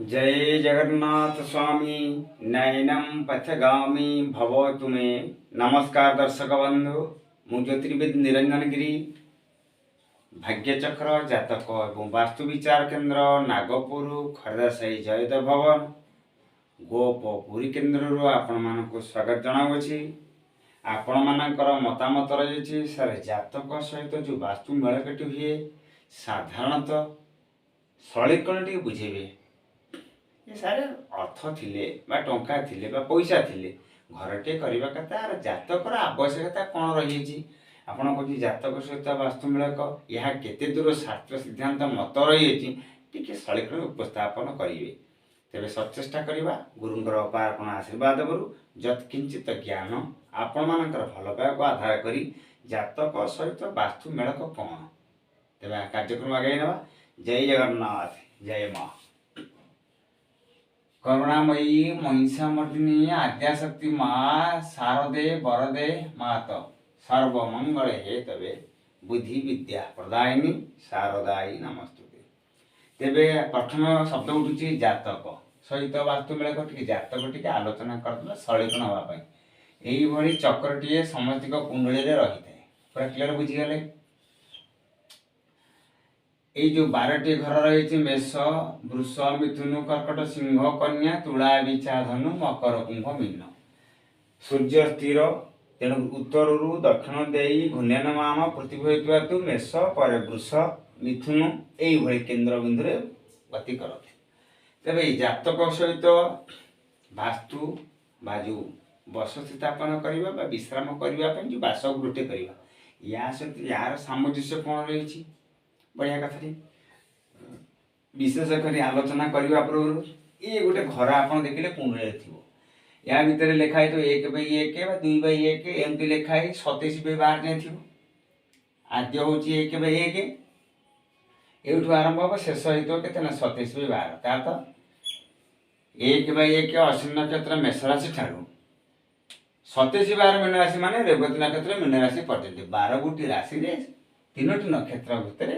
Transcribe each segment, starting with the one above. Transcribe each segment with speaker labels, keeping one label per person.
Speaker 1: जय जगन्नाथ स्वामी नयनम पथगामी भवतु मे। नमस्कार दर्शक बंधु, मु ज्योतिर्विद निरंजन गिरी भाग्यचक्र जातक एवं वास्तु विचार केन्द्र नागपुर खर्दा साई जयदेव भवन गोप पुरी केन्द्र आपण मानक स्वागत जनावछि। आपण मानकर मतामत रही सर जातक सहित जो वास्तु मेलकटी हुए साधारणतः सलीकरण टी बुझेबे सारे अर्थ थिले बा टंका थिले बा पैसा थिले घरटे करबा कथा आर जातकर आवश्यकता कौन रही आपण कहते जातक सहित वास्तु मिलक यह केते दूर शास्त्र सिद्धांत मत रही टी सलीकरण उपस्थापन करेंगे। तेरे सचेष्टा करवा गुरुंर अपारपण आशीर्वाद बरु यत्किंचित ज्ञान आपण मानकर भल पाया को आधार करी जातक सहित वास्तु मेलक कौन तेरे कार्यक्रम आगे ना। जय जगन्नाथ, जय माँ करुणामयी महिषामर्दिनी आद्याशक्ति माँ शारदे वरदे मात सर्वमंगल हे तबे बुद्धि विद्या प्रदायिनी शारदायी नमस्तुते। तेबे प्रथम शब्द उठुची जातक सहित वास्तु मेलक टी जातक टी आलोचना करदे सलीकरण हवा पई एई भली चक्रटीए समस्तिक कुंडली रे रही थाए। पूरा क्लियर बुझी गले। ये जो 12टी घर रही मेष वृष मिथुन कर्कट सिंह कन्या तुला विछा धनु मकर कुंभ मीन। सूर्य स्थिर तेणु उत्तर दक्षिण दे घूर्ण्यमान पृथ्वी होता मेष पर वृष मिथुन यही केन्द्र बिंदु गति करते। तेरे जातक सहित वास्तु बाजू बसति स्थापन करने विश्राम करने जो बासगृहटे करवा या सहित यार सामंजस्य कौन रही बढ़िया कथा विशेष कर आलोचना करने पूर्व ये गोटे घर आप देखिले कुंडली थी या भितर लिखाई तो 1/1 2/1 एमती लिखाई 27/12 जाए थी। आद्य हूँ 1/1 एठू आरंभ हम शेष हो के 27/12 ता तो 1/1 अश्विन नक्षत्र मेष राशि ठारू 27/12 मीन राशि मान रेवती नक्षत्र मीन राशि पर्यंत 12 गोटी राशि 3टी नक्षत्र भितर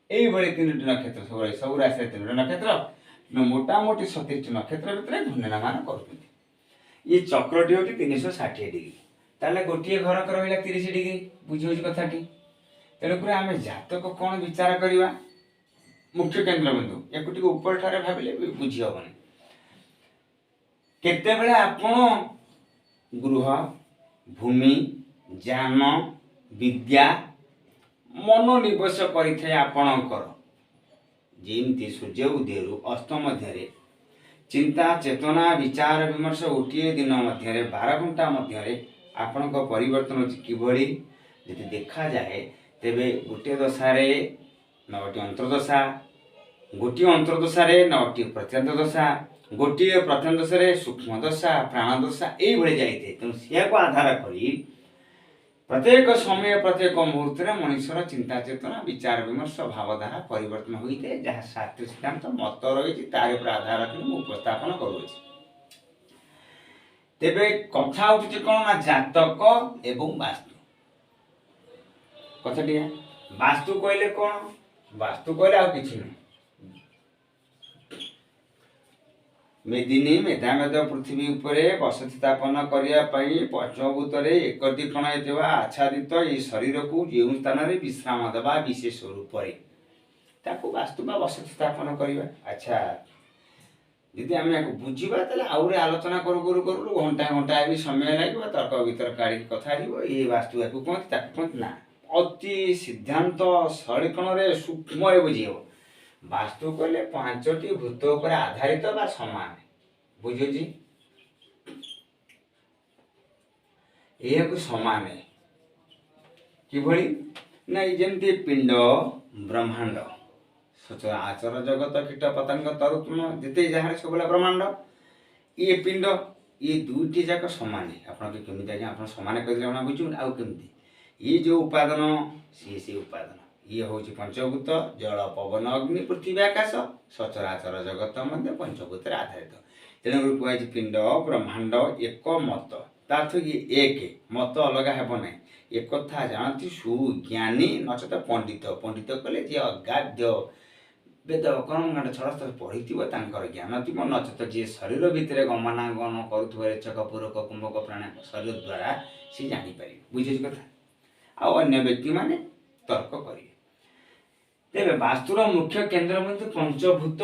Speaker 1: यही 3टी नक्षत्र सब राशि 3टी नक्षत्र मोटामोटी 27टी नक्षत्र भितर घूर्ण्यमान कर ये चक्रटी हूँ 360 डिग्री ताले गोटे घर रहा 30 डिग्री बुझे कथाटी। तेणुक आम जातक कौन विचार करवा मुख्य केन्द्र बिंदु एक ऊपर ठारे भाविले बुझी हेनी केते आपण गृह भूमि ज्ञान विद्या मनोनिवेश करें आपणकर जमती सूर्य उदय अस्त मध्य चिंता चेतना विचार विमर्श गोटे दिन मध्य 12 घंटा मध्य आपण परिवर्तन किभली यदि देखा जाए तेबे गोटे दशारे 9टी अंतर्दशा गोटे अंतर्दशारे 9टी प्रत्यंत दशा गोटे प्रत्यंत दशा सूक्ष्म दशा प्राण दशा यही जाइए। तेणु सी आधार करी प्रत्येक समय प्रत्येक मुहूर्त में मनुष्यर चिंता चेतना विचार विमर्श भावधारा परिवर्तन होते हैं जहाँ शास्त्रीय सिद्धांत मत रही तार उपर आधार रखी उपस्थापन करुँच। तेबे कथा उठुचे कौन ना जातक एवं वास्तु कथाटी वास्तु कहले कौन वास्तु कहले आ किछि नहीं मेदिनी मेधामेध पृथ्वी उपरे बसति स्थापन करने पंचभूत एक दिखण होता आच्छादित ये शरीर को जो स्थान में विश्राम देवा विशेष रूप से वास्तु बा बसति स्थापन करवा। अच्छा यदि आम बुझा तेल आहरी आलोचना करू करू करू घंटा घंटा भी समय लगे तर्क वितर्क काढ़ी कथा ये वास्तु या कहते ना अति सिद्धांत सलीकरण सूक्ष्म बुझे वास्तु कहले 5टी भूत पर आधारित बा समान बुझुची यह समान किभली ना जमती पिंड ब्रह्मांड आचर जगत कीट पतंग तरुतम जिते जहाँ सब ब्रह्मांड ये पिंड ये दुईटी जाक समान आपमि आप सामान कर बुझे आउ कमी ये जो उपादान सी उपादान ये हूँ पंचभूत जल पवन अग्नि पृथ्वी आकाश सचराचर जगत मध्य पंचभूत आधारित। तेणुक कहुई पिंड ब्रह्मांड एक मत तार्थ ये एक मत अलग हेब ना एक कथा जानती सुज्ञानी नचेत पंडित पंडित कले जी अगाध्य ବେଦ କର୍ମକାଣ୍ଡ ଛଡ଼ସ୍ତ ପଢ଼ିଥିବ ତାଙ୍କର ଜ୍ଞାନ ଥିବ, ନଚେତ ଯିଏ ଶରୀର ଭିତରେ ଗମନାଗମନ କରୁଥିବ ରେଚକ ପୂରକ କୁମ୍ଭକ ପ୍ରାଣାୟାମ ଶରୀର ଦ୍ୱାରା ସେ ଜାଣିପାରିବେ। ବୁଝୁଛି କଥା? ଆଉ ଅନ୍ୟ ବ୍ୟକ୍ତିମାନେ ତର୍କ କରିବେ। ତେବେ ବାସ୍ତୁର ମୁଖ୍ୟ କେନ୍ଦ୍ର ମଧ୍ୟ ପଞ୍ଚଭୂତ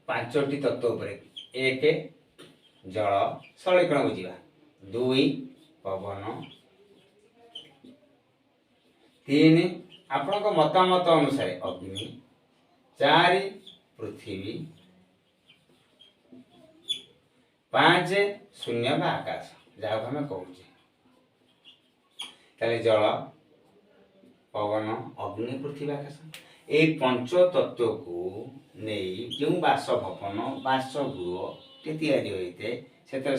Speaker 1: 5ଟି ତତ୍ତ୍ୱ ଉପରେ। 1 ଜଳ ସରଳୀକରଣ ବୁଝିବା, 2 ପବନ, 3 ଆପଣଙ୍କ ମତାମତ ଅନୁସାରେ ଅଗ୍ନି, 4 ପୃଥିବୀ, 5 ଶୂନ୍ୟ ବା ଆକାଶ ଯାହାକୁ ଆମେ କହୁଛେ। ତାହେଲେ ଜଳ, ପବନ, ଅଗ୍ନି, ପୃଥିବୀ, ଆକାଶ এই ପଞ୍ଚ ତତ୍ତ୍ୱକୁ ନେଇ ଯେଉଁ ବାସଭବନ ବାସଗୃହଟି ତିଆରି ହୋଇଥାଏ ସେଥିରେ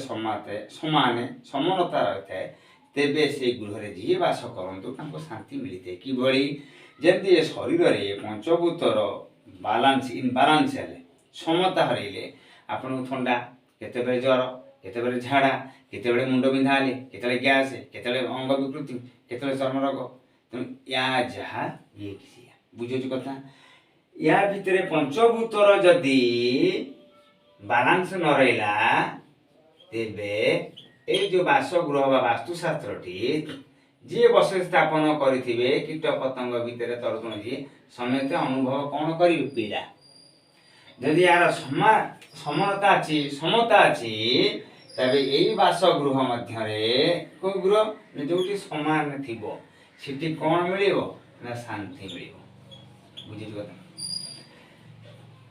Speaker 1: ସମାନତା ରହିଥାଏ। ତେବେ ସେଇ ଗୃହରେ ଯିଏ ବାସ କରନ୍ତୁ ତାଙ୍କୁ ଶାନ୍ତି ମିଳିଥାଏ। କିଭଳି? ଯେମିତି ଏ ଶରୀରରେ ପଞ୍ଚଭୂତର ଇନବାଲାନ୍ସ ହେଲେ, ସମତା ହରାଇଲେ ଆପଣଙ୍କୁ ଥଣ୍ଡା, କେତେବେଳେ ଜ୍ୱର, କେତେବେଳେ ଝାଡ଼ା, କେତେବେଳେ ମୁଣ୍ଡ ବିନ୍ଧା ହେଲେ, କେତେବେଳେ ଗ୍ୟାସ୍, କେତେବେଳେ ଅଙ୍ଗ ବିକୃତି, କେତେବେଳେ ଚର୍ମ ରୋଗ। ତେଣୁ ୟା ଯାହା ଇଏ କିଛି ବୁଝୁଛି କଥା? ୟା ଭିତରେ ପଞ୍ଚଭୂତର ଯଦି ବାଲାନ୍ସ ନ ରହିଲା ତେବେ ଏଇ ଯେଉଁ ବାସଗୃହ ବା ବାସ୍ତୁଶାସ୍ତ୍ରଟି ଯିଏ ବସ ସ୍ଥାପନ କରିଥିବେ କୀଟ ପତଙ୍ଗ ଭିତରେ ତରୁତୁଣୀ ସମସ୍ତେ ଅନୁଭବ କ'ଣ କରିବେ? ପୀଡ଼ା। ଯଦି ଏହାର ସମାନତା ଅଛି, ସମତା ଅଛି, ତେବେ ଏଇ ବାସଗୃହ ମଧ୍ୟରେ କେଉଁ ଗୃହ ଯେଉଁଠି ସମାନ ଥିବ ସେଠି କ'ଣ ମିଳିବ? ନା ଶାନ୍ତି ମିଳିବ। ବୁଝିଛୁ କଥା?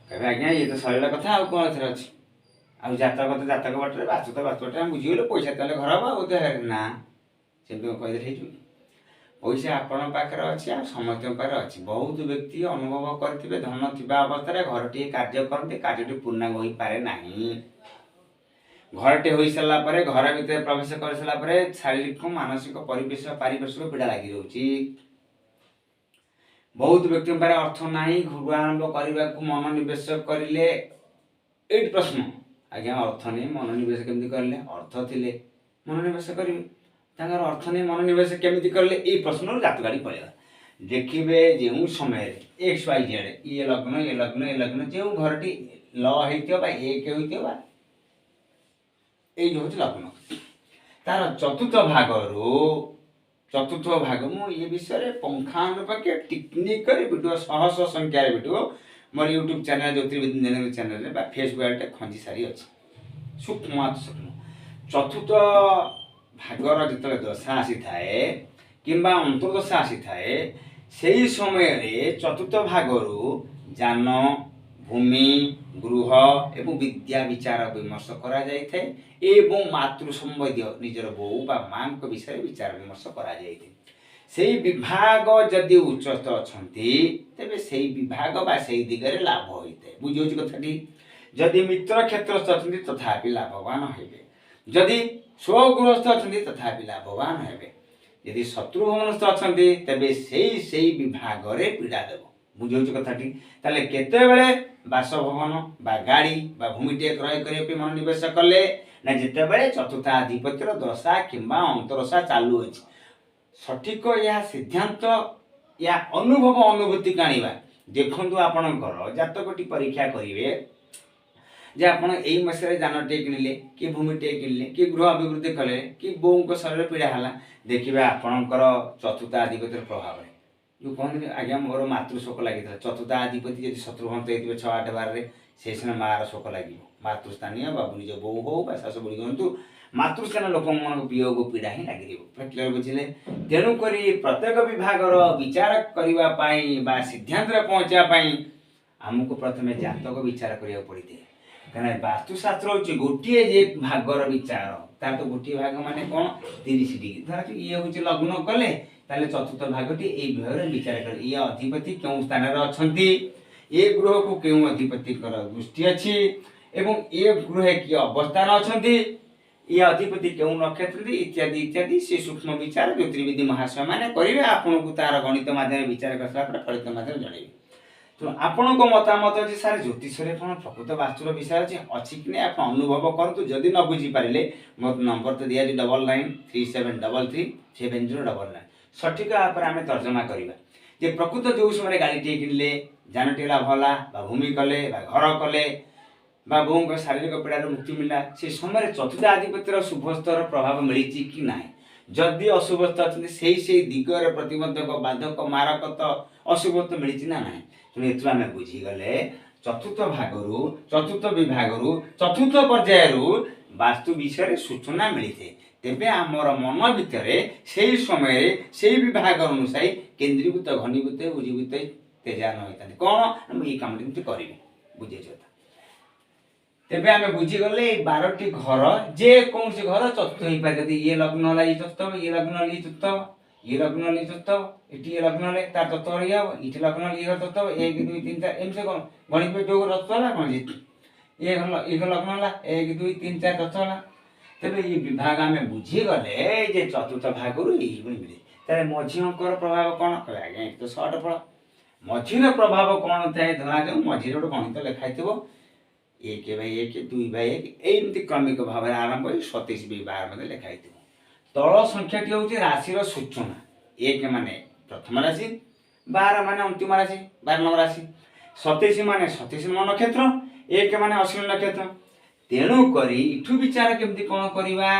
Speaker 1: କହିବେ ଆଜ୍ଞା ଇଏ ତ ସରିଲା କଥା, ଆଉ କ'ଣ ଏଥିରେ ଅଛି? ଆଉ ଜାତକ ତ ଜାତକ ବାଟରେ, ବାସ୍ତୁ ତ ବାସ୍ତୁ ବାଟରେ, ଆମେ ବୁଝିଗଲୁ, ପଇସା ତାହେଲେ ଘର ହବ ଆଉ ନା, ସେମିତି କହିଦେଲେ ହେଇଯିବ? ପଇସା ଆପଣଙ୍କ ପାଖରେ ଅଛି, ଆଉ ସମସ୍ତଙ୍କ ପାଖରେ ଅଛି। ବହୁତ ବ୍ୟକ୍ତି ଅନୁଭବ କରିଥିବେ ଧନ ଥିବା ଅବସ୍ଥାରେ ଘରଟିଏ କାର୍ଯ୍ୟ କରନ୍ତି, କାର୍ଯ୍ୟଟି ପୂର୍ଣ୍ଣାଙ୍ଗ ହୋଇପାରେ ନାହିଁ। ଘରଟି ହୋଇସାରିଲା ପରେ, ଘର ଭିତରେ ପ୍ରବେଶ କରିସାରିଲା ପରେ ଶାରୀରିକ ମାନସିକ ପରିବେଶ ପାରିପାର୍ଶ୍ୱିକ ପୀଡ଼ା ଲାଗି ରହୁଛି। ବହୁତ ବ୍ୟକ୍ତିଙ୍କ ପାଖରେ ଅର୍ଥ ନାହିଁ, ଗୃହ ଆରମ୍ଭ କରିବାକୁ ମନୋନିବେଶ କରିଲେ, ଏଇଠି ପ୍ରଶ୍ନ, ଆଜ୍ଞା ଅର୍ଥ ନେଇ ମନୋନିବେଶ କେମିତି କରିଲେ? ଅର୍ଥ ଥିଲେ ମନୋନିବେଶ କରିବେ, ତାଙ୍କର ଅର୍ଥ ନେଇ ମନୋନିବେଶ କେମିତି କରିଲେ? ଏଇ ପ୍ରଶ୍ନରୁ ଜାତ ଗାଡ଼ି ପଳେଇବା। ଦେଖିବେ ଯେଉଁ ସମୟରେ XYZ ଇଏ ଲଗ୍ନ ଏ ଲଗ୍ନ ଏ ଲଗ୍ନ ଯେଉଁ ଘରଟି ଲ ହେଇଥିବ ବା 1 ହୋଇଥିବ ବା ଏଇ ହେଉଛି ଲଗ୍ନ, ତାର ଚତୁର୍ଥ ଭାଗ ମୁଁ ଏ ବିଷୟରେ ପଙ୍ଖାନୁପାକେ ଟିକନିକ କରି ଭିଡ଼ିଓ ଶହ ସଂଖ୍ୟାରେ ଭିଡ଼ିଓ ମୋର ୟୁଟ୍ୟୁବ ଚ୍ୟାନେଲ ଜ୍ୟୋତିର୍ବିଜ୍ଞାନ ଚ୍ୟାନେଲରେ ବା ଫେସବୁକ୍ ଆଡ଼େ ଖଞ୍ଜି ସାରି ଅଛି। ସୂକ୍ଷ୍ମ ଚତୁର୍ଥ ଭାଗର ଯେତେବେଳେ ଦଶା ଆସିଥାଏ କିମ୍ବା ଅନ୍ତର୍ଦଶା ଆସିଥାଏ, ସେହି ସମୟରେ ଚତୁର୍ଥ ଭାଗରୁ ଯାନ, ଭୂମି, ଗୃହ ଏବଂ ବିଦ୍ୟା ବିଚାର ବିମର୍ଶ କରାଯାଇଥାଏ ଏବଂ ମାତୃ ସମ୍ବନ୍ଧୀୟ ନିଜର ବୋଉ ବା ମାଙ୍କ ବିଷୟରେ ବିଚାର ବିମର୍ଶ କରାଯାଇଥାଏ। ସେହି ବିଭାଗ ଯଦି ଉଚ୍ଚସ୍ଥ ଅଛନ୍ତି ତେବେ ସେହି ବିଭାଗ ବା ସେହି ଦିଗରେ ଲାଭ ହୋଇଥାଏ। ବୁଝିହେଉଛି କଥାଟି? ଯଦି ମିତ୍ର କ୍ଷେତ୍ରସ୍ଥ ଅଛନ୍ତି ତଥାପି ଲାଭବାନ ହେବେ, ଯଦି ସ୍ୱଗୃହସ୍ଥ ଅଛନ୍ତି ତଥାପି ଲାଭବାନ ହେବେ, ଯଦି ଶତ୍ରୁଭବନସ୍ଥ ଅଛନ୍ତି ତେବେ ସେଇ ବିଭାଗରେ ପୀଡ଼ା ଦେବ। ବୁଝିହେଉଛି କଥାଟି? ତାହେଲେ କେତେବେଳେ ବାସଭବନ ବା ଗାଡ଼ି ବା ଭୂମିଟିଏ କ୍ରୟ କରିବା ପାଇଁ ମନୋନିବେଶ କଲେ? ନା ଯେତେବେଳେ ଚତୁର୍ଥାଧିପତ୍ୟର ଦଶା କିମ୍ବା ଅନ୍ତର୍ଦଶା ଚାଲୁଅଛି। ସଠିକ ଏହା ସିଦ୍ଧାନ୍ତ, ଏହା ଅନୁଭୂତିକୁ ଆଣିବା। ଦେଖନ୍ତୁ ଆପଣଙ୍କର ଜାତକଟି ପରୀକ୍ଷା କରିବେ ଯେ ଆପଣ ଏଇ ମାସରେ ଯାନଟିଏ କିଣିଲେ, କି ଭୂମିଟିଏ କିଣିଲେ, କି ଗୃହ ଅଭିବୃଦ୍ଧି କଲେ, କି ବୋଉଙ୍କ ଶରୀରରେ ପୀଡ଼ା ହେଲା, ଦେଖିବେ ଆପଣଙ୍କର ଚତୁର୍ଥାଧିପତ୍ୟର ପ୍ରଭାବରେ ଯେଉଁ କହନ୍ତି ଆଜ୍ଞା ମୋର ମାତୃଶୋକ ଲାଗିଥିଲା, ଚତୁର୍ଥାଧିପତି ଯଦି ଶତ୍ରୁଘ୍ନ ହେଇଥିବେ 6, 8, 12ରେ ସେ ସିନା ମାଆର ଶୋକ ଲାଗିବ। ମାତୃସ୍ଥାନୀୟ ବା ନିଜ ବୋଉ ହଉ ବା ଶାଶୁ ବୁଢ଼ୀ ହୁଅନ୍ତୁ, ମାତୃସ୍ଥାନ ଲୋକମାନଙ୍କ ବିୟୋଗ ପୀଡ଼ା ହିଁ ଲାଗି ରହିବ। କ୍ଲିୟର ବୁଝିଲେ? ତେଣୁକରି ପ୍ରତ୍ୟେକ ବିଭାଗର ବିଚାର କରିବା ପାଇଁ ବା ସିଦ୍ଧାନ୍ତରେ ପହଞ୍ଚିବା ପାଇଁ ଆମକୁ ପ୍ରଥମେ ଜାତକ ବିଚାର କରିବାକୁ ପଡ଼ିଥାଏ। କାରଣ ବାସ୍ତୁଶାସ୍ତ୍ର ହେଉଛି ଗୋଟିଏ ଯେ ଭାଗର ବିଚାର, ତାର ତ ଗୋଟିଏ ଭାଗ ମାନେ କ'ଣ 30 ଡିଗ୍ରୀ। ଧର ଇଏ ହେଉଛି ଲଗ୍ନ କଲେ, ତାହେଲେ ଚତୁର୍ଥ ଭାଗଟି ଏଇ ବିଭାଗରେ ବିଚାର କଲେ ଇଏ ଅଧିପତି କେଉଁ ସ୍ଥାନରେ ଅଛନ୍ତି, ଏ ଗୃହକୁ କେଉଁ ଅଧିପତିଙ୍କର ଦୃଷ୍ଟି ଅଛି ଏବଂ ଏ ଗୃହେ କି ଅବସ୍ଥାନ ଅଛନ୍ତି, ଏ ଅଧିପତି କେଉଁ ନକ୍ଷତ୍ର ଇତ୍ୟାଦି ଇତ୍ୟାଦି ସେ ସୂକ୍ଷ୍ମ ବିଚାର ଜ୍ୟୋତିର୍ବିଦ ମହାଶୟ ମାନେ କରିବେ। ଆପଣଙ୍କୁ ତାର ଗଣିତ ମାଧ୍ୟମରେ ବିଚାର କରିସାରିଲା ପରେ ଫଳିତ ମାଧ୍ୟମରେ ଜଣାଇବେ। ତେଣୁ ଆପଣଙ୍କ ମତାମତ ଅଛି ସାର୍ ଜ୍ୟୋତିଷରେ କ'ଣ ପ୍ରକୃତ ବାସ୍ତୁର ବିଷୟ ଅଛି କି ନାହିଁ ଆପଣ ଅନୁଭବ କରନ୍ତୁ। ଯଦି ନ ବୁଝିପାରିଲେ ମୋ ନମ୍ବର ତ ଦିଆଯାଇଛି 9937337099। ସଠିକ ଭାବରେ ଆମେ ତର୍ଜମା କରିବା। जे प्रकृत जो समय गाड़ीटे किणले जानटे लाभ होला भूमि कले घर कले बों शारीरिक पीड़ार मुक्ति मिला से समय चतुर्थ आधिपत्यर शुभस्तर प्रभाव मिली कि ना जदि अशुभस्थ अच्छे से दिगरे प्रतिबंधक बाधक मारक तो अशुभत्व मिली ना ना तेणु आम बुझीगले चतुर्थ भागरू चतुर्थ विभाग चतुर्थ पर्यायर वास्तु विषय सूचना मिली थे तेबे आमर मन भितर से समय से विभाग अनुसार केन्द्रीभूत घनीभूत उजीभूत तेजान होता कौन ये कम करी बुझे तेबे आम बुझीगले 12टी घर जे कौन सी घर चतुर्थ हो पारे ये लग्न है ये चतुर्थ ये लग्न ये चतुर्थ ये लग्न ये चतुर्थ ये लग्न तार चतुर्थ ये लग्न ये घर चतुर्थ 1 2 3 4 एम से कौन गणित जो रचुला कौन ये लग्न है 1 2 3 4 रचुला तेरे ये विभाग आम बुझीगले चतुर्थ भाग मिले तेरे मझी अंकर प्रभाव कौन कह आज्ञा तो सर्ट फल मझीर प्रभाव कौन थाए धरा जाऊ मझी गोटे गणित लिखाई 1/1 2/1 एमती क्रमिक भाव में आरंभ कर 27 विभाग में लिखाई तल संख्याटी हूँ राशि सूचना 1 माने प्रथम राशि 12 माने अंतिम राशि 12 नंबर राशि 27 माने 27 नंबर नक्षत्र 1 माने अश्विनी नक्षत्र तेणुक इठू विचार केमती कौन करवा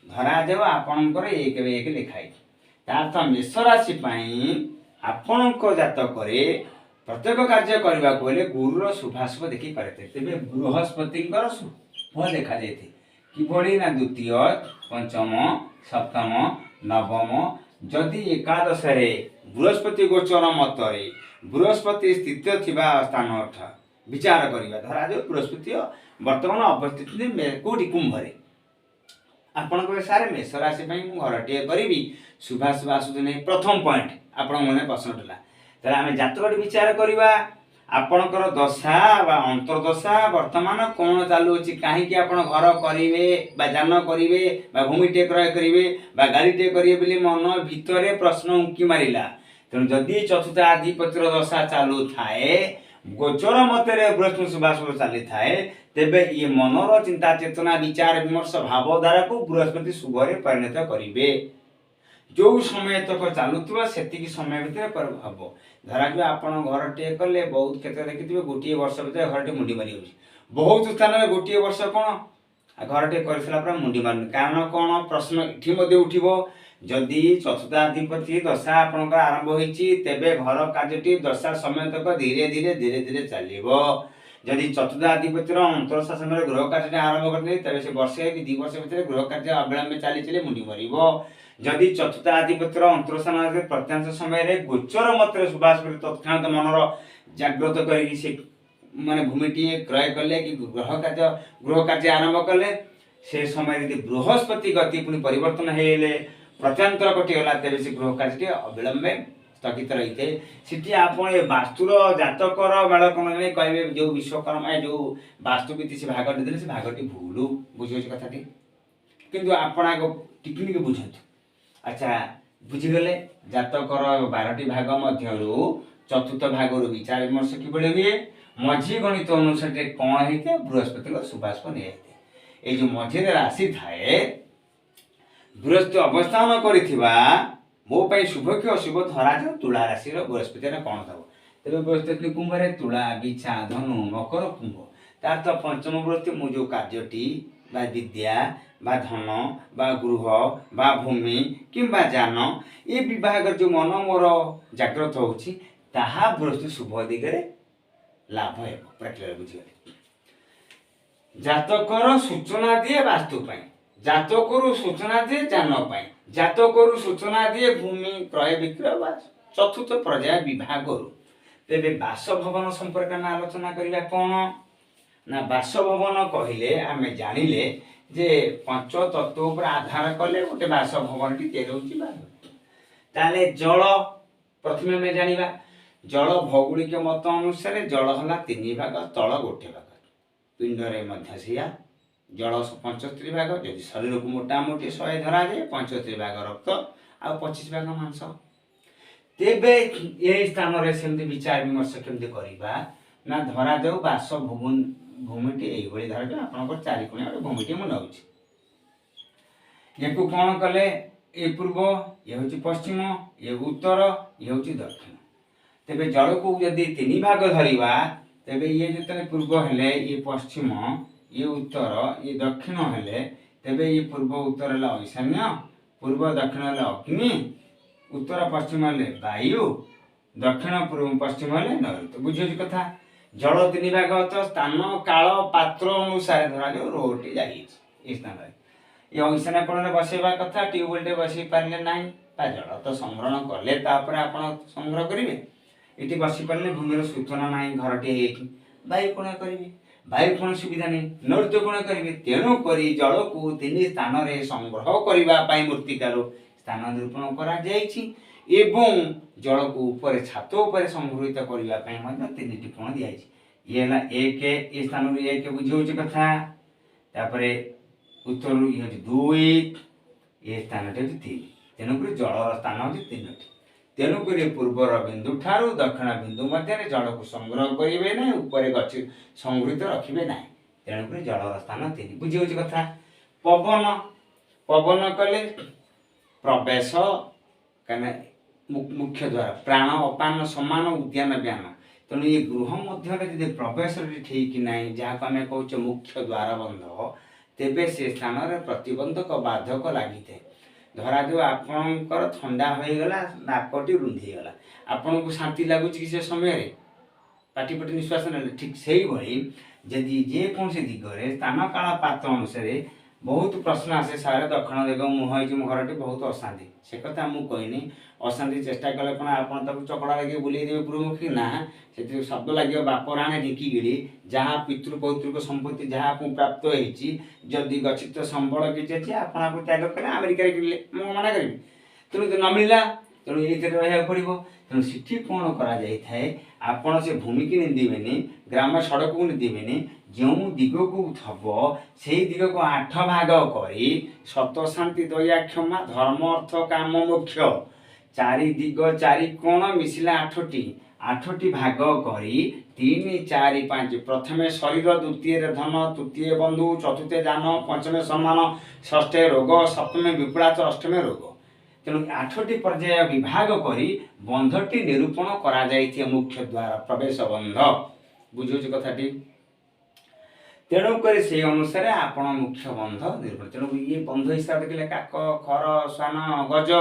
Speaker 1: धरा जाओ आपणकर 1/1 लिखाई तार्थ मेष राशि आपण जातक प्रत्येक कार्य करने को गुरुर शुभाशुभ देखी करते तेरे बृहस्पति शुभ देखा जाए किभली ना द्वितीय पंचम सप्तम नवम जदि एकादश बृहस्पति गोचर मत बृहस्पति स्थित थिबा स्थान विचार करवा धरा जो बृहस्पति वर्तमान अवस्थित कौटी कुंभरे आपण सारे मेष राशि घरटे करी शुभाशुभ आसुच नहीं प्रथम पॉइंट आपण मन प्रश्न ला तेरे आम जातक विचार करवा आपणकर दशा अंतर्दशा वर्तमान कौन चलुची कहीं आप घर करेंगे जान करेंगे भूमिटे क्रय करेंगे गाड़ीटे करेंगे मन भितर प्रश्न उंकी मारा तेणु जदि चतुर्थ आधिपत्य दशा चलू थाए गोचर मत बृहस्पति शुभाशुभ चली थाए तेबे ये मनर चिंता चेतना विचार विमर्श भावधारा को बृहस्पति शुभरे परिणत करेंगे जो समय तक चलुवा से समय भितर हम धरा जो आप घर टे कले बहुत क्षेत्र देखिए गोटे वर्ष भर घर टे मुंडी मारी बहुत स्थान में गोटे वर्ष कौन घर टे कर मुंडी मार कारण कौन प्रश्न ये उठब जदि चतुर्थाधिपति दशा आपण आरंभ होती तेबे घर कार्य दशा समय तक धीरे धीरे धीरे धीरे चलो जदि चतुर्थाधिपतिर अंतरशा समय गृह कार्य आरंभ करते तेज से वर्षे कि 2 वर्ष भर गृह कार्य अविलंबे चली चले मुंडी मार जदि चतुर्थ आधिपत्यर अंतरस्थान प्रत्यांश समय गोचर मत सुभाष तत्क्षणात मनर जागृत कर माने भूमिटी क्रय कले कि गृह कार्य आरंभ कले से समय यदि बृहस्पति गति पुणी परिवर्तन होले प्रत्यांतर कटिगला तेज से गृह कार्य अविलंबे स्थगित रही थे सीटी आप वास्तुर जातकर मेल कौन कहे जो विश्वकर्मा जो वास्तुविधि से भागटी देते से भागटी भूल बुझे कथाटी किंतु आपण टिकनिक बुझतु अच्छा बुझीगले जातकर 12टी भाग मध्यरु चतुर्थ भाग विचार विमर्श किभली हुए मझी गणित अनुसार कौन होते बृहस्पति शुभाशुभ नहीं होते ये जो मझे राशि थाए बृहस्पति अवस्थान करिथिबा मो पाई शुभ कि अशुभ धरा जाओ तुला राशि बृहस्पति कौन थब तेज बृहस्पति कुंभरे तुला बिछा धनु मकर कुंभ तार तो पंचम बृहस्पति मु जो कार्यटी विद्या बा धन बा गृह बा भूमि किंबा जान ये विभाग जो मन मोर जागृत होची ताहा बृहस्पति शुभ दिगरे लाभ है प्रक्रिया बुझिगले जातकर सूचना दिए वास्तु पाई जातकर सूचना दिए जान पाई जातकर सूचना दिए भूमि क्रय विक्रय बा चतुर्थ पर्याय विभाग तेरे बासभवन संपर्क में आलोचना करवा कौन ना बासभवन कहले आम जानिले जे पंच तत्व पर आधार कले गोटे बासभवन टी ताले जल प्रथम में जानिबा जल भौगोलिक मत अनुसार जल है 3 भाग तल गोटे भाग पिंडरे मध्य सिया जल 75 भाग यदि शरीर को मोटामोटी 100 धरा जाए 75 भाग रक्त आ 25 भाग मांस तेबे ये स्थान रे सेमती विचार विमर्श केमती करबा ना धरा जाऊ बासभवन भूमिटी यही धरा जाऊ आपन 4 कोणिया भूमिटी मु नउछि याकू कौन कले ये पूर्व ये हूँ पश्चिम ये उत्तर ये हूँ दक्षिण तेरे जल को यदि तीन भाग धरिबा तेरे ये जो पूर्व हेले ये पश्चिम ये उत्तर ये दक्षिण हेले तेरे ये पूर्व उत्तर है ईशान्य पूर्व दक्षिण है अग्नि उत्तर पश्चिम है वायु दक्षिण पूर्व पश्चिम है नैऋत्य बुझे कथा जल तीन भाग तो स्थान काल पात्र अनुसार धरा रोटी जाइए स्थान ये ईशान्य कोण बसैवा कथा ट्यूबवेल बसई पारे ना जल तो संग्रहण कले आप संग्रह करेंगे ये बसी पारे भूमिर सूचना ना घरटे वायु कोण करेंगे वायु कोण सुविधा नहीं नैऋत्य कोण करेंगे तेणुक जल को तीन स्थान में संग्रह करने मूर्तिकार स्थान निरूपण कर जल को ऊपर छात उपर संग्रहित करने तीन कोण दिखाई ये एक ये स्थान एक बुझे कथा उत्तर ये दुई ये स्थान तीन तेणुक जल स्थान हूँ तीन तेणुक पूर्वर बिंदु ठारू दक्षिण बिंदु मध्य जल को संग्रह करेंगे ना ऊपर गच संग्रहित रखिए ना तेणुक जल स्थान तीन बुझे कथा पवन पवन कले प्रवेश कहीं मुख्य द्वार प्राण अपान समान उद्यान व्यान तेणु ये गृह मध्य प्रवेश ठीक ना जहाँ को आम कहे मुख्य द्वार बंध तेबे से स्थान में प्रतिबंधक बाधक लगी थे धरा जो आपणकर ठंडा होगला नाकटी रुंधीगला आपण को शांति लगुच कि से समय पाटी पटी निश्वास ना ठीक से ही जदि जेकोसी दिगरे स्थान काल पात्र अनुसार बहुत प्रश्न आसे सारे दक्षिण दिग मुहई मो घर बहुत अशांति से कथा मुझे कहनी अशांति चेष्टा कले कौन आप चकड़ा लगे बुलेदेवे पूर्वमुखी ना से शब्द लगे बाप राणे ढिकीगिड़ी जहाँ पितृ पौतृक संपत्ति जहाँ आपको प्राप्त होती जदि गच्छित संबल किसी अच्छे आपको त्याग कले अमेरिकार किଣିले मुझे मना करी तेणु न मिलला तेणु ये रहा पड़ो तेणु सीठी कौन कर से भूमि की निंदे ग्राम सड़क को निंदे जो दिग को थब से दिग को 8 भाग करी सत शांति दया क्षमा धर्म अर्थ काम मोक्ष 4 दिग 4 कोण मिसिला 8टी भाग करी 3 4 5 प्रथमे शरीर द्वितीय धन तृतीय बंधु चतुर्थ जान पंचमे सम्मान षष्ठे रोग सप्तमे विपुलाच अष्टमे रोग तेणु 8टी पर्याय विभाग करी बंधटी निरूपण करा जाइथिए मुख्य द्वार प्रवेश बंध बुझुछ कथाटी तेणुक से अनुसार आपण मुख्य बंध निर्भर तेणु ये बंध हिसाब से देखिले काक खर स्वान गज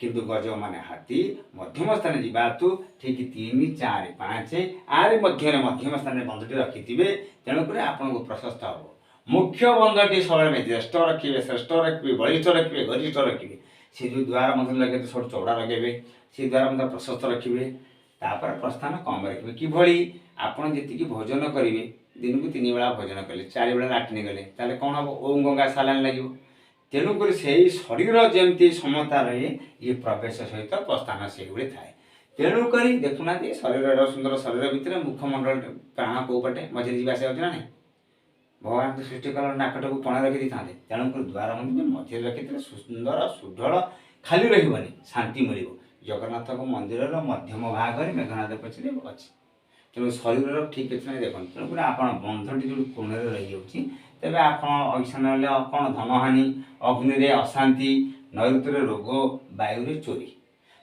Speaker 1: किंतु गज माने हाथी मध्यम स्थान जातु ठीक 3 4 5 आरे मध्यम स्थान बंधटी रखिथिबे तेणुक आपन को प्रशस्त हम मुख्य बंधटी सबले ज्येष्ठ रखिए श्रेष्ठ रखिए बलिष्ठ रखिए गरिष्ठ रखिए से जो द्वार मध्य लगे तो सब चौड़ा लगे से द्वार मध्य प्रशस्त रखिए तापर प्रस्थान कम रखिए किभली आपन जी भोजन करेंगे दिन को 3 बेला भोजन कले 4 बेला लाट्रिन गले ताले कौन हम ओम गंगा सालान लगे तेणुक से शरीर जमती समता रहे ये प्रवेश सहित प्रस्थान से थाए तेणुक देखुना शरीर सुंदर शरीर भितर मुखमंडल प्राण कौ पटे मझे जावास ना नहीं भगवान तो सृष्टि कल नाकट को पणा रखी था तेणुक द्वार मध्य रखी सुंदर सुढल खाली रही शांति मिल जगन्नाथ मंदिर मध्यम भाग मेघनाथ पछे अच्छी तेणु शरीर ठीक अच्छे ना देखते तेणुक आप बंधटी जो कोण रही जाऊँगी तेज आप ईशान कौन धनहानि अग्नि अशांति नैऋत्य रोग वायु चोरी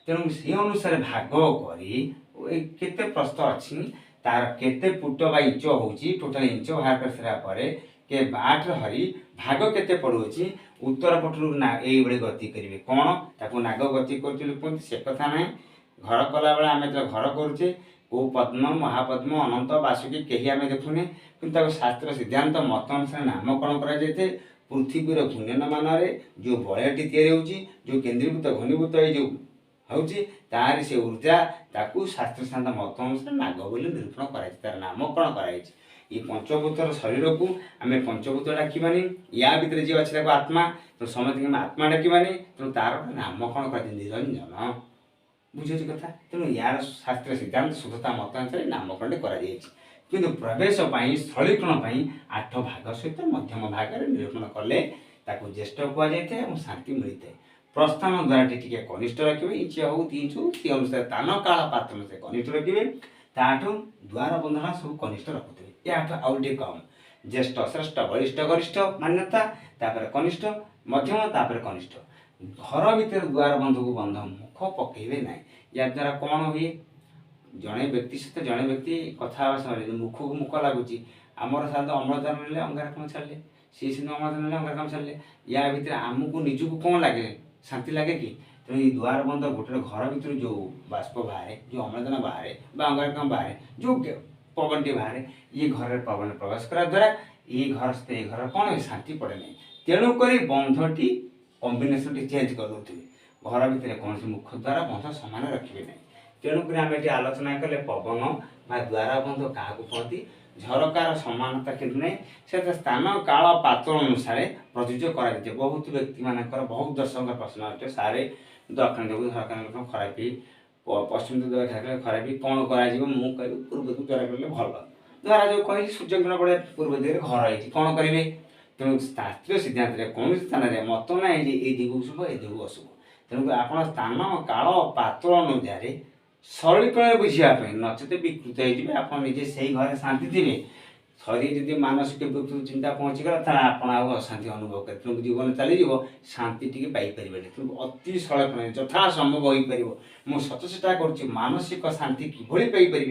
Speaker 1: तेणु से अनुसार भाग कर प्रस्थ अच्छी तार केते फुट बा इंच होची टोटाल इंच बाहर कर सारा के बाट हरी भाग केते पड़ुची उत्तर पटू ना ये गति करेंगे कौन ताको नाग गति कर से कथा ना घर कला बेला आम जो घर करुचे को पद्म महापद्म अनंत बासुकी कहीं आम देखुने कि शास्त्र सिद्धांत मत अनुसार नामकरण कर पृथ्वीर घूर्णन मान जो बलयटी जो केन्द्रीभूत घनीभूत जो होची तार से ऊर्जा ताकू शास्त्र सिद्धांत मत अनुसार नाग बोली निरूपण कर नामकरण कर ये पंचभूतर शरीर को आम पंचभूत डाकबानी या भितर जी अच्छे आत्मा तो समस्त आत्मा डाकबानी तेणु तार नामकरण कर निरंजन बुझे कथा तेणु यार शास्त्र सिद्धांत शुद्धता मत अनुसार नामकरण कर प्रवेश स्थलीकरण 8 भाग सहित मध्यम भाग निरूपण कले ज्येष्ठ कहुए शांति मिलता है प्रस्थान द्वारा टी कनिष्ठ रखिए इंच हो 3 हो सी अनुसार तान काल पात्र से कनिष्ठ रखिए ताठू द्वार बंधना सब कनिष्ठ रखुए या आउ कम ज्येष्ठ श्रेष्ठ बलिष्ठ गरिष्ठ मान्यता तापर कनिष्ठ मध्यम तापर कनिष्ठ घर भितर दुआर बंध को बंध मुख पकेबे ना। या द्वारा कौन हुए जड़े व्यक्ति सहित जड़े व्यक्ति कथा समय मुख को मुख लगुच आमर साधारण अम्लजान ने अंगारकाम छाड़े सी सीधे अम्लजान ने अंगारकाम छाड़े या भितर आमको निजक कौन लगे शांति लगे कि तेणु ये द्वार बंध गोटे घर भितर जो बाष्प बाहर जो अम्लजान बाहर अंगारकाम बाहर जो पवन टी बाहर ये घर पवन प्रवेश करा द्वारा ये घर सहित ये घर कौन शांति पड़े ना। तेणुक बंधटी कम्बिनेसन टी चेंज कर घर भितर कौन मुख द्वारा बंध सामान रखिए ना। तेणुक आम ये आलोचना कले पवन बा द्वारा बंध क्या कहती झरकार समानता कि नहीं से स्थान काल पात्र अनुसार प्रযোज्य कर बहुत व्यक्ति मानकर बहुत दर्शक प्रश्न अच्छे सारे दक्षिण देव झरकार खराब पश्चिम दिग खराब कौन कर पूर्व दिग द्वारा कले भल द्वारा जो कही सूर्य किरण पड़े पूर्व दिगरे घर है कौन करेंगे। तेणु शास्त्रीय सिद्धांत कौन स्थान में मत ना ये दिग शुभ ये दिग अशुभ। तेणुक आप स्थान काल पात्र अनुसार सरलीकरण बुझापी नचते विकृत होते आप निजे से घर शांति थे थरी जब मानसिक विकृत चिंता पहुँचीगला आप अशांति अनुभव करें। तेणु जीवन चलीज शांति टी पाइपर तेणु अति सरल यथा संभव हो पार मुझे सचेष्टा कर मानसिक शांति किभली पाइपर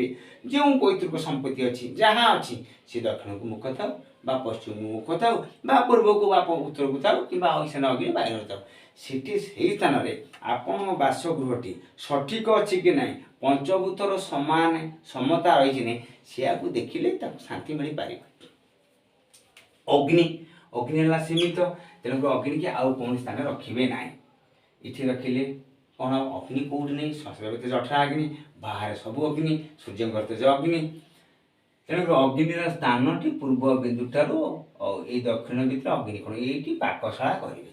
Speaker 1: जो पैतृक संपत्ति अच्छी जहाँ अच्छी सी दक्षिण को मुख था पश्चिम को मुख था पूर्व को उत्तर को था कि ईशान अग्नि बाहर था सीटी से स्थान में आपण बासगृहटी सठिक अच्छी कि ना पंचभूतर समान समता रही नहीं सिया को देखिले शांति मिल पार। अग्नि अग्नि है सीमित तेणुक अग्नि की आउ कौन स्थान रखिए ना इठी रखिले कौन अग्नि कौट नहीं श्वास जठरा अग्नि बाहर सब अग्नि सूर्य तेज अग्नि तेणुक अग्नि स्थान टी पूर्व बिंदुठार ये दक्षिण भितर अग्नि कोण ये पाकशाला करेंगे।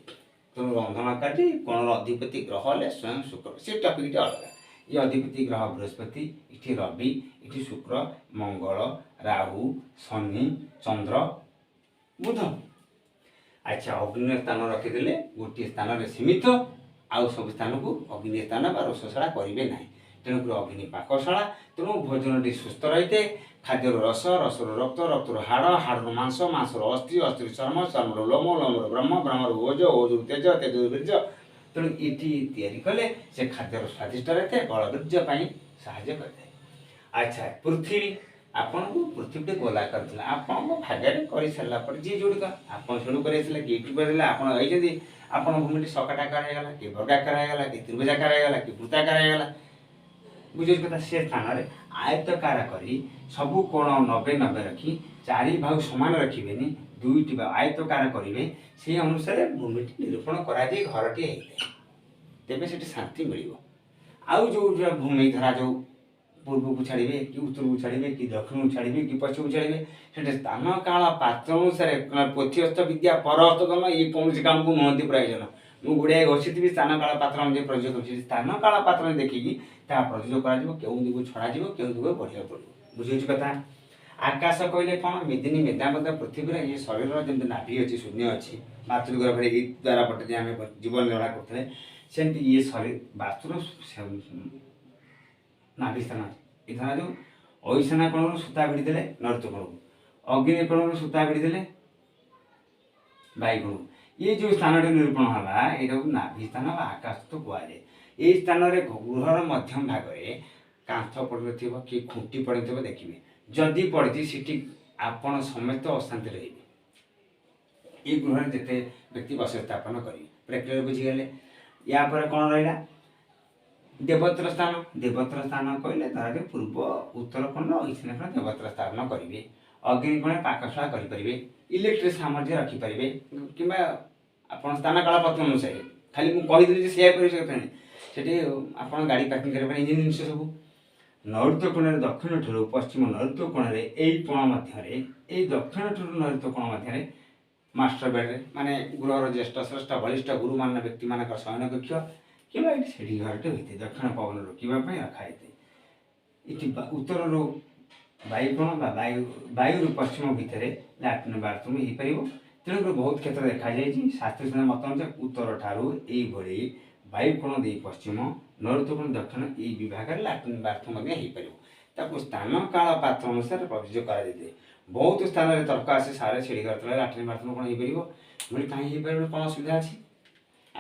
Speaker 1: तेणु रंधन कार्य कोण अधिपति ग्रह है स्वयं शुक्र से टपिक अलग ये अधिपति ग्रह बृहस्पति इठी रवि इठी शुक्र मंगल राहु शनि चंद्र बुध। अच्छा अग्नि स्थान रखीदे गोटे स्थान में सीमित आउ सब स्थान को अग्नि स्थान रोषशाला करेंगे ना। तेणुक अग्नि पाकशाला तेणु भोजन टी सुस्थ रही थे खाद्यर रस रसर रक्त रक्तर हाड़ हाड़ मांस मांसर अस्थि अस्थिर चर्म चर्मर लोम लोमर ब्रह्म ब्रह्मर ओज ओजर तेज तेज वीर्ज। तेणु ये कले से खाद्यर स्वादिष्ट रही है बल वीर्य साहाय्य करते। अच्छा पृथ्वी आपन को पृथ्वी गोला कर आपन को भाग्य कर सारापर जी जोड़िक आपड़ कर किए आप भूमि सकाटाकार होगा कि वर्गाकार होगा कि त्रिभुजाकार होगा कि वृत्ताकार होगा बुझे कथा से स्थान में आयतकार करी सबू कोण 90-90 रखी चारि भाग समान रखिए दुईटी आयतकार करेंगे से अनुसार भूमि निरूपण कर घरटी तेरे से शांति मिल। आउ जो भूमि धरा जो पूर्व को छाड़े कि उत्तर को छाड़े कि दक्षिण को छाड़े कि पश्चिम को छाड़े से स्थान काल पात्र अनुसार पोथीस्थ विद्या परहस्तगम ये कौन काम को नुहति प्रयोजन मुझे गुड़ाए घोषित स्थान काल पात्र प्रयोग कर स्थान काल पात्र देखिकी प्रयोग कर दिग छड़ा क्यों दिग बढ़िया पड़ो बुझे कथा। आकाश कहले कौन मेदिनी मेदाबद पृथ्वी ये शरीर जमी नाभि अच्छी शून्य अच्छी मातृगर्भ द्वारा पटे आम जीवन निर्वाह करते सेमती ये शरीर वास्तुर नाभि स्थान ये धरा जो ऐसना कोण सूता भिड़ीदे नृत्य कोण को अग्नि कोण सूता भिड़ीदे वायुकोण ये जो स्थान निरूपण है ये नाभि स्थान आकाश तो कहुए ये स्थान में गृहर मध्यम भाग में कांथ पड़ कि खुंटी पड़ देखिए जदि पड़ी सीटी आपण समेत अशांति रही ये गृह जिते व्यक्ति बस स्थापन करेंगे पूरा क्लियर बुझीगले। या कौन रहा देवत्र स्थान कहले धर पूर्व उत्तर कोण ईशान कोण देवत्र स्थापन करेंगे अग्नि कोण पाकशाला करेंगे इलेक्ट्रिक सामर्थ्य रखिपारे कि आप स्थान काल पत्र अनुसार खाली मुझे कहीदेली से आप गाड़ी पार्किंग करेंगे इंजिन जिन सब नैऋत्य कोण दक्षिण ठूर पश्चिम नैऋत्य कोण कोण मध्य दक्षिण ठूर नैऋत्य कोण मध्य मास्टर बेड्रे माने गृहर ज्येष्ठ श्रेष्ठ बलिष्ठ गुरु मान व्यक्ति मान शयन कक्ष कि से घरटे होते दक्षिण पवन रोकवाई रखाई ये उत्तर वायुकोण वायु पश्चिम भितर लैट्रिन बाथरूम हो पार। तेणुक बहुत क्षेत्र देखा जाए शास्त्रीय मत अनुसार उत्तर ठारू ये वायुकोण दे पश्चिम नैऋत्य कोण दक्षिण ये विभाग लैट्रिन बाथरूम हो पार स्थान काल पात्र अनुसार प्रयोज्य कर बहुत स्थान में तर्क आसे सारे छेड़ी कर लैट्रिन बाथरूम कौन हो पार कहीं कौन असुविधा अच्छी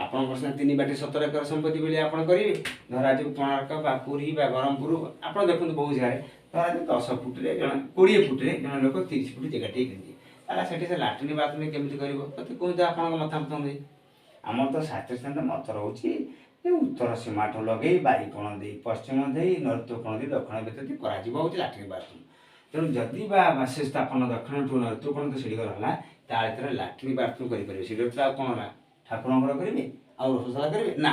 Speaker 1: ଆପଣଙ୍କର ସିନା 3 ବାଟି 17 ଏକର ସମ୍ପତ୍ତି ବୋଲି ଆପଣ କରିବେ। ଧରାଯାଉ କୋଣାର୍କ ବା ପୁରୀ ବା ବ୍ରହ୍ମପୁର ଆପଣ ଦେଖନ୍ତୁ ବହୁତ ଜାଗାରେ ଧରାଯାଉ 10 ଫୁଟରେ ଜଣେ 20 ଫୁଟରେ ଜଣେ ଲୋକ 30 ଫୁଟ ଜାଗାଟିଏ କିଣିଛି। ତାହେଲେ ସେଠି ସେ ଲାଟ୍ରିନ୍ ବାଥରୁମ୍ କେମିତି କରିବ? ମୋତେ କୁହନ୍ତୁ ଆପଣଙ୍କ ମତାମତ ନେଇ। ଆମର ତ ଶାସ୍ତ୍ରୀୟ ସିଦ୍ଧାନ୍ତ ମତ ରହୁଛି ଯେ ଉତ୍ତର ସୀମାଠୁ ଲଗେଇ ବାରିକୋଣ ଦେଇ ପଶ୍ଚିମ ଦେଇ ନୈಋତ୍ୟ କୋଣ ଦେଇ ଦକ୍ଷିଣ ଭିତରେ କରାଯିବ ହେଉଛି ଲାଟ୍ରିନ୍ ବାଥରୁମ୍। ତେଣୁ ଯଦି ବା ବାସେ ସ୍ଥାପନ ଦକ୍ଷିଣଠୁ ନୈಋତ୍ୟ କୋଣ ତ ସେଠି ଗଲା ତା ଭିତରେ ଲାଟ୍ରିନ୍ ବାଥରୁମ୍ କରିପାରିବେ। ସେଠି ତ ଆଉ କ'ଣ ହେଲା ଠାକୁରଙ୍କର କରିବେ ଆଉ ରୋଷଶାଳା କରିବେ ନା,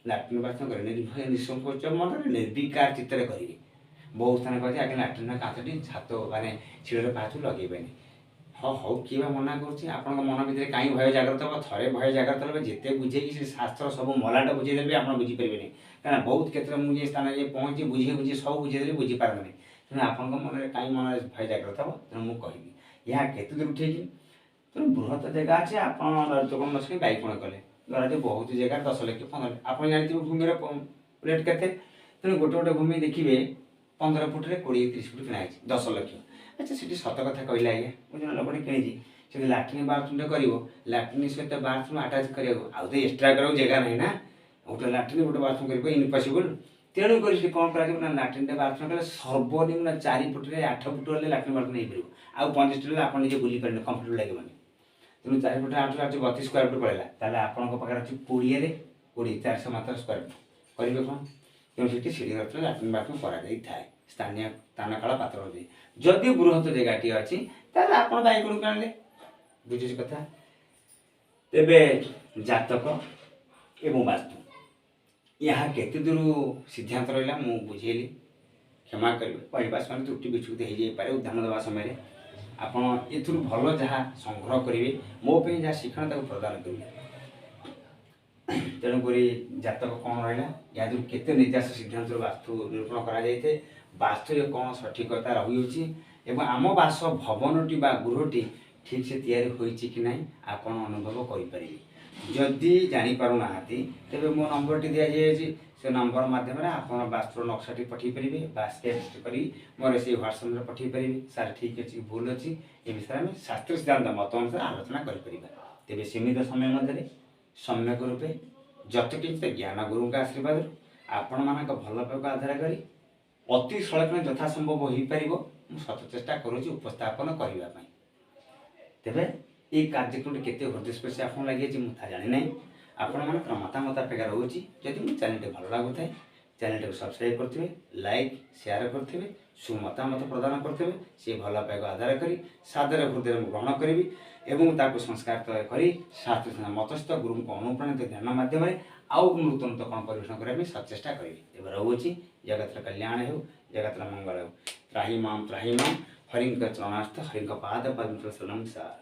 Speaker 1: ଲାଟ୍ରିନ୍ ବାଥରୁମ୍ କରିବେ ନିର୍ଭୟ ନିଃସଙ୍କୋଚ ମନରେ ନିର୍ବିକାର ଚିତ୍ତରେ କରିବେ। ବହୁତ ସ୍ଥାନ କହିଛି ଆଜ୍ଞା ଲାଟ୍ରିନ୍ର କାନ୍ଥଟି ଛାତ ମାନେ ଶିଳରେ ପାହାଚ ଲଗେଇବେନି। ହଁ ହଉ କିଏ ବା ମନା କରୁଛି? ଆପଣଙ୍କ ମନ ଭିତରେ କାହିଁ ଭୟ ଜାଗ୍ରତ ହେବ? ଥରେ ଭୟ ଜାଗ୍ରତ ହେଲେ ଯେତେ ବୁଝେଇକି ସେ ଶାସ୍ତ୍ର ସବୁ ମଲାଟ ବୁଝେଇଦେବେ ଆପଣ ବୁଝିପାରିବେନି। କାରଣ ବହୁତ କ୍ଷେତ୍ରରେ ମୁଁ ଯେ ସ୍ଥାନରେ ପହଞ୍ଚି ବୁଝି ସବୁ ବୁଝେଇଦେଲି ବୁଝିପାରନ୍ତିନି। ତେଣୁ ଆପଣଙ୍କ ମନରେ କାହିଁ ମନରେ ଭୟ ଜାଗ୍ରତ ହେବ? ତେଣୁ ମୁଁ କହିବି ଏହା କେତେ ଦୂର ଠିକ୍? ତେଣୁ ବୃହତ ଜାଗା ଅଛି ଆପଣ ନୈಋତ୍ୟକୋଣ ନସକି ବାଇକୋଣ କଲେ ଧରାଯାଉ ବହୁତ ଜାଗା 10 ଲକ୍ଷ 15 ଲକ୍ଷ ଆପଣ ଜାଣିଥିବେ ଭୂମିର ରେଟ୍ କେତେ। ତେଣୁ ଗୋଟେ ଗୋଟେ ଭୂମି ଦେଖିବେ 15 ଫୁଟରେ 20-30 ଫୁଟ କିଣା ହେଇଛି 10 ଲକ୍ଷ। ଆଚ୍ଛା ସେଠି ସତ କଥା କହିଲେ ଆଜ୍ଞା ମୁଁ ଜଣେ ଲୋକଟେ କିଣିଛି ସେଠି ଲାଟ୍ରିନ୍ ବାଥରୁମ୍ଟେ କରିବ, ଲାଟ୍ରିନ୍ ସହିତ ବାଥରୁମ୍ ଆଟାଚ୍ କରିବାକୁ ଆଉ ତ ଏକ୍ସଟ୍ରା କରିବାକୁ ଜାଗା ନାହିଁ ନା, ଗୋଟେ ଲାଟ୍ରିନ୍ ଗୋଟେ ବାଥରୁମ୍ କରିବ ଇମ୍ପସିବଲ୍। ତେଣୁ କରି ସେ କ'ଣ କରାଯିବ ନା ଲାଟ୍ରିନ୍ଟେ ବାଥରୁମ୍ କଲେ ସର୍ବନିମ୍ନ 4 ଫୁଟରେ 8 ଫୁଟ ହେଲେ ଲାଟ୍ରିନ୍ ବାଥରୁମ୍ ହେଇପାରିବ। ଆଉ 25 ହେଲେ ଆପଣ ନିଜେ ବୁଲିପାରିବେ କମ୍ଫର୍ଟେବଲ୍ ଲାଗିବନି। ତେଣୁ 4 ଫୁଟ 8 32 ସ୍କୋୟାର ଫୁଟ ପଳେଇଲା ତାହେଲେ ଆପଣଙ୍କ ପାଖରେ ଅଛି 20ରେ 400 ମାତ୍ର ସ୍କୋୟାର ଫୁଟ କରିବେ କ'ଣ? ତେଣୁ ସେଠି ସିଡ଼ି ଘରରେ ଲାଟ୍ରିନ୍ ବାଥରୁମ୍ କରାଯାଇଥାଏ ସ୍ଥାନୀୟ ସ୍ଥାନ କାଳ ପାତ୍ର ଅନୁଯାୟୀ। ଯଦି ବୃହତ ଜାଗାଟିଏ ଅଛି ତାହେଲେ ଆପଣ ବାଇକୋଣକୁ ଆଣିଲେ ବୁଝୁଛି କଥା। ତେବେ ଜାତକ ଏବଂ ବାସ୍ତୁ ଏହା କେତେ ଦୂର ସିଦ୍ଧାନ୍ତ ରହିଲା ମୁଁ ବୁଝେଇଲି, କ୍ଷମା କରିବେ। କହିବା ସମୟରେ ତ୍ରୁଟି ବିଚ୍ୟୁତି ହେଇଯାଇପାରେ ଉଦାହରଣ ଦେବା ସମୟରେ। ଆପଣ ଏଥିରୁ ଭଲ ଯାହା ସଂଗ୍ରହ କରିବେ ମୋ ପାଇଁ ଯାହା ଶିକ୍ଷଣ ତାକୁ ପ୍ରଦାନ କରିବେ। ତେଣୁକରି ଜାତକ କ'ଣ ରହିଲା ଏହା ଯୋଗୁଁ କେତେ ନିର୍ଦ୍ଦିଷ୍ଟ ସିଦ୍ଧାନ୍ତରୁ ବାସ୍ତୁ ନିରୂପଣ କରାଯାଇଥାଏ, ବାସ୍ତୁରେ କ'ଣ ସଠିକତା ରହିଅଛି ଏବଂ ଆମ ବାସ ଭବନଟି ବା ଗୃହଟି ଠିକ୍ ସେ ତିଆରି ହୋଇଛି କି ନାହିଁ ଆପଣ ଅନୁଭବ କରିପାରିବେ। ଯଦି ଜାଣିପାରୁନାହାନ୍ତି ତେବେ ମୋ ନମ୍ବରଟି ଦିଆଯାଇଛି ସେ ନମ୍ବର ମାଧ୍ୟମରେ ଆପଣ ବାସ୍ତୁର ନକ୍ସାଟି ପଠାଇ ପାରିବେ ବା ସ୍କେଚ୍ କରି ମୋର ସେଇ ହ୍ୱାଟ୍ସଆପ୍ରେ ପଠାଇ ପାରିବେ। ସାର୍ ଠିକ୍ ଅଛି ଭୁଲ ଅଛି ଏ ବିଷୟରେ ଆମେ ଶାସ୍ତ୍ରୀୟ ସିଦ୍ଧାନ୍ତ ମତ ଅନୁସାରେ ଆଲୋଚନା କରିପାରିବା। ତେବେ ସୀମିତ ସମୟ ମଧ୍ୟରେ ସମ୍ୟକ ରୂପେ ଯଥକିଞ୍ଚିତ ଜ୍ଞାନ ଗୁରୁଙ୍କ ଆଶୀର୍ବାଦରୁ ଆପଣମାନଙ୍କ ଭଲ ପାଇବାକୁ ଆଧାର କରି ଅତି ସଳଖ ଯଥାସମ୍ଭବ ହୋଇପାରିବ ମୁଁ ସତ ଚେଷ୍ଟା କରୁଛି ଉପସ୍ଥାପନ କରିବା ପାଇଁ। ତେବେ এই କାର୍ଯ୍ୟକ୍ରମଟି କେତେ ହୃଦୟସ୍ପର୍ଶୀ ଆପଣଙ୍କୁ ଲାଗିଛି ମୁଁ ତାହା ଜାଣିନାହିଁ। ଆପଣମାନଙ୍କର ମତାମତ ଅପେକ୍ଷା ରହୁଛି। ଯଦି ମୋ ଚ୍ୟାନେଲଟି ଭଲ ଲାଗୁଥାଏ ଚ୍ୟାନେଲଟିକୁ ସବସ୍କ୍ରାଇବ୍ କରିଥିବେ, ଲାଇକ୍ ସେୟାର କରିଥିବେ, ସୁମତାମତ ପ୍ରଦାନ କରିଥିବେ। ସେ ଭଲ ପାଇବାକୁ ଆଧାର କରି ସାଦର ହୃଦୟରେ ମୁଁ ଗ୍ରହଣ କରିବି ଏବଂ ତାକୁ ସଂସ୍କାରିତ କରି ଶାସ୍ତ୍ର ମତସ୍ଥ ଗୁରୁଙ୍କ ଅନୁପ୍ରାଣିତ ଜ୍ଞାନ ମାଧ୍ୟମରେ ଆଉ ନୂତନ କ'ଣ ପରିବେଷଣ କରିବା ପାଇଁ ସଚେଷ୍ଟା କରିବି। ଏବେ ରହୁଛି ଜଗତର କଲ୍ୟାଣ ହେଉ, ଜଗତର ମଙ୍ଗଳ ହେଉ। ତ୍ରାହି ମାମ୍ ହରିଙ୍କ ଚରଣାର୍ଥ ହରିଙ୍କ ପାଦ ପଦ୍ମ ଶରଣଂ ସାର।